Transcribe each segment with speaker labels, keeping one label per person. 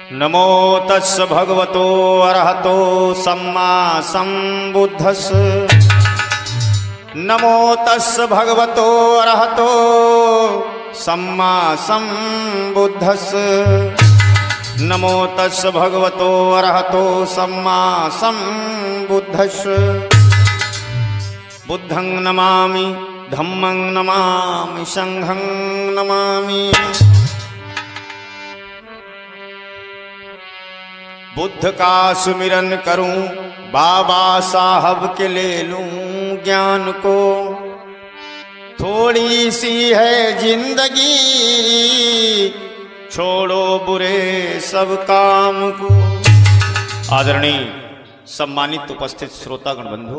Speaker 1: नमो तस् भगवतो अरहतो सम्मा सम्बुद्धस्। नमो तस् भगवतो अरहतो सम्मा सम्बुद्धस्। नमो तस् भगवतो अरहतो सम्मा सम्बुद्धस्। बुद्धं नमामि धम्मं नमामि संघं नमामि। बुद्ध का सुमिरन करूं बाबा साहब के ले लूं ज्ञान को। थोड़ी सी है जिंदगी छोड़ो बुरे सब काम को। आदरणीय सम्मानित उपस्थित श्रोतागण बंधु,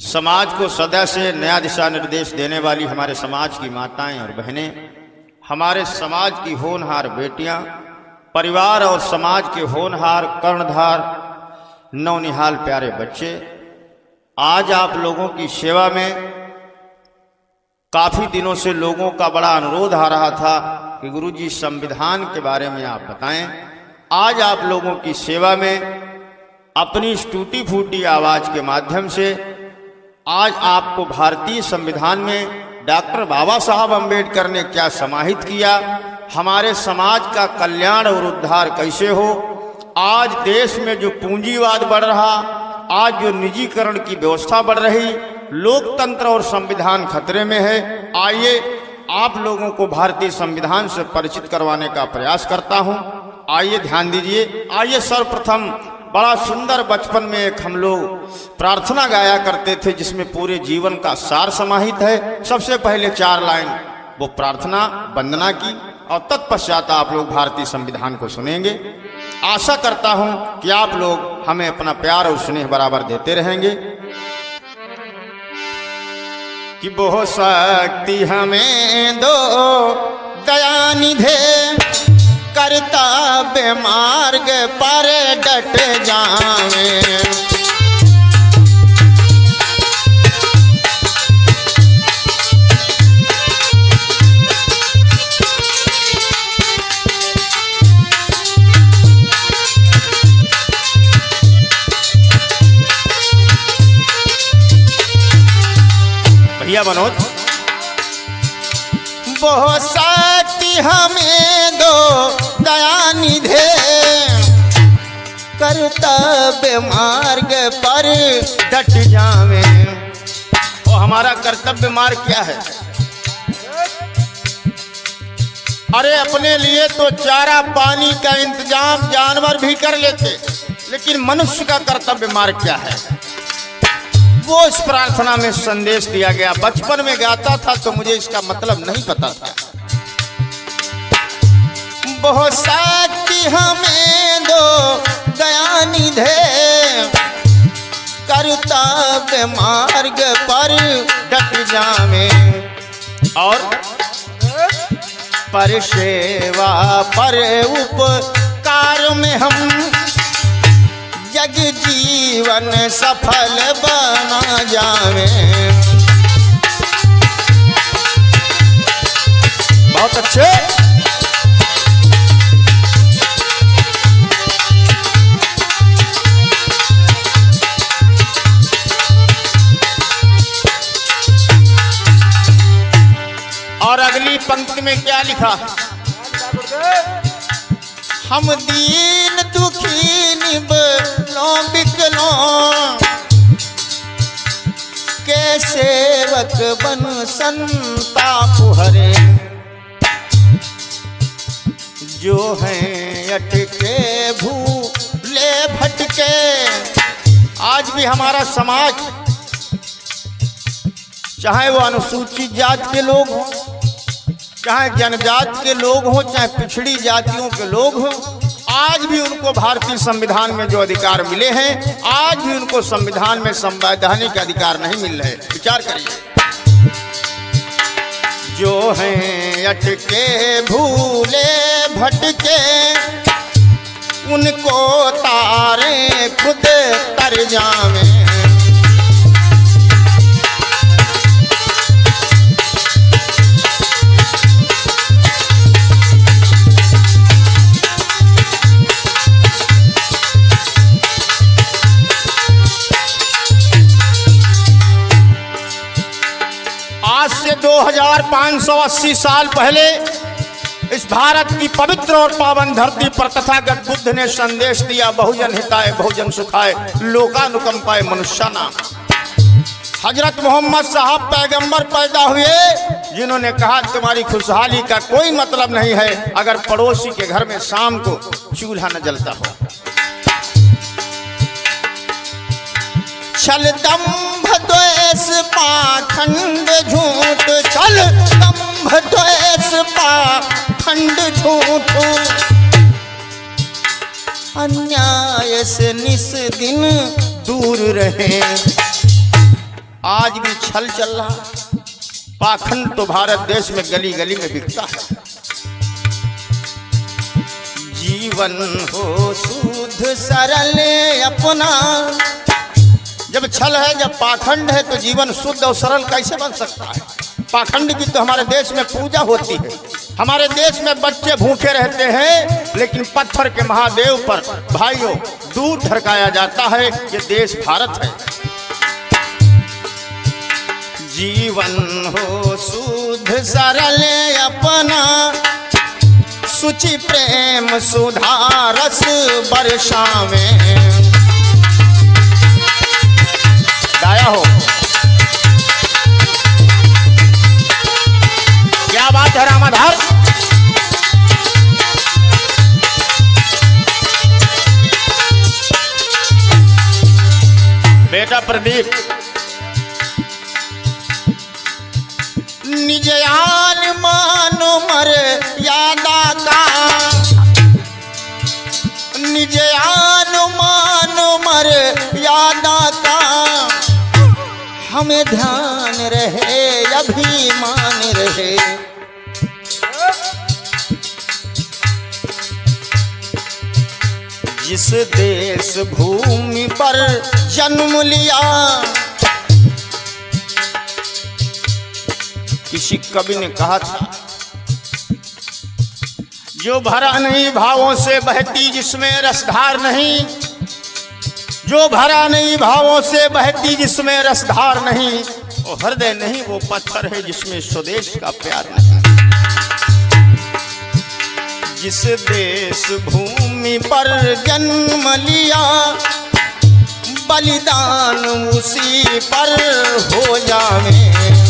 Speaker 1: समाज को सदा से नया दिशा निर्देश देने वाली हमारे समाज की माताएं और बहनें, हमारे समाज की होनहार बेटियां, परिवार और समाज के होनहार कर्णधार नौनिहाल प्यारे बच्चे, आज आप लोगों की सेवा में काफी दिनों से लोगों का बड़ा अनुरोध आ रहा था कि गुरुजी संविधान के बारे में आप बताएं। आज आप लोगों की सेवा में अपनी इस टूटी फूटी आवाज के माध्यम से आज आपको भारतीय संविधान में डॉक्टर बाबा साहब अम्बेडकर ने क्या समाहित किया, हमारे समाज का कल्याण और उद्धार कैसे हो, आज देश में जो पूंजीवाद बढ़ रहा, आज जो निजीकरण की व्यवस्था बढ़ रही, लोकतंत्र और संविधान खतरे में है। आइए आप लोगों को भारतीय संविधान से परिचित करवाने का प्रयास करता हूं। आइए ध्यान दीजिए। आइए सर्वप्रथम बड़ा सुंदर बचपन में एक हम लोग प्रार्थना गाया करते थे जिसमें पूरे जीवन का सार समाहित है। सबसे पहले 4 लाइन वो प्रार्थना वंदना की और तत्पश्चात आप लोग भारतीय संविधान को सुनेंगे। आशा करता हूं कि आप लोग हमें अपना प्यार और स्नेह बराबर देते रहेंगे। कि बहुत शक्ति हमें दो दया निधे, कर्तव्य मार्ग पर डट जावें। भैया मनोज, बहुत शक्ति हमें दो दया निधे, कर्तव्य मार्ग पर डट जावें। और हमारा कर्तव्य मार्ग क्या है? अरे अपने लिए तो चारा पानी का इंतजाम जानवर भी कर लेते, लेकिन मनुष्य का कर्तव्य मार्ग क्या है वो इस प्रार्थना में संदेश दिया गया। बचपन में गाता था तो मुझे इसका मतलब नहीं पता था। बहुत शक्ति हमें दो दया निधे, कर्तव्य मार्ग पर डट जावें। और पर सेवा पर उपकार में हम जग जीवन सफल बना जावें। बहुत अच्छे। और अगली पंक्ति में क्या लिखा? हम दीन दुखी निबलों बिकलों के सेवक बन संताप हरे। जो हैं अटके भूले भटके, आज भी हमारा समाज, चाहे वो अनुसूचित जाति के लोग हों, चाहे जनजाति के लोग हों, चाहे पिछड़ी जातियों के लोग हों, आज भी उनको भारतीय संविधान में जो अधिकार मिले हैं, आज भी उनको संविधान में संवैधानिक अधिकार नहीं मिल रहे। विचार करिए। जो हैं अटके भूले भटके, उनको तारे खुद तर जावें। 580 साल पहले इस भारत की पवित्र और पावन धरती पर तथागत बुद्ध ने संदेश दिया, बहुजन हिताय बहुजन सुखाय लोकानुकंपाय मनुष्यानाम। हजरत मोहम्मद साहब पैगंबर पैदा हुए जिन्होंने कहा तुम्हारी खुशहाली का कोई मतलब नहीं है अगर पड़ोसी के घर में शाम को चूल्हा न जलता हो। छल दंभ द्वेष पाखंड झूठ, छल दंभ द्वेष पाखंड झूठ, अन्याय से निस दिन दूर रहे। आज भी छल चल रहा, पाखंड तो भारत देश में गली गली में बिकता है। जीवन हो शुद्ध सरल अपना, जब छल है जब पाखंड है तो जीवन शुद्ध और सरल कैसे बन सकता है। पाखंड की तो हमारे देश में पूजा होती है, हमारे देश में बच्चे भूखे रहते हैं लेकिन पत्थर के महादेव पर भाइयों दूध ढरकाया जाता है। ये देश भारत है। जीवन हो शुद्ध सरल अपना, सुचि प्रेम सुधा रस बरसावे। गाया हो, क्या बात है रामाधार। बेटा प्रदीप, निज आन मानो मर यादा का, निज आन मानो मर यादा का, हमें ध्यान रहे अभिमान रहे। जिस देश भूमि पर जन्म लिया, किसी कवि ने कहा था जो भरा नहीं भावों से बहती जिसमें रसधार नहीं, जो भरा नहीं भावों से बहती जिसमें रसधार नहीं, वो हृदय नहीं वो पत्थर है जिसमें स्वदेश का प्यार नहीं। जिस देश भूमि पर जन्म लिया, बलिदान उसी पर हो जावे।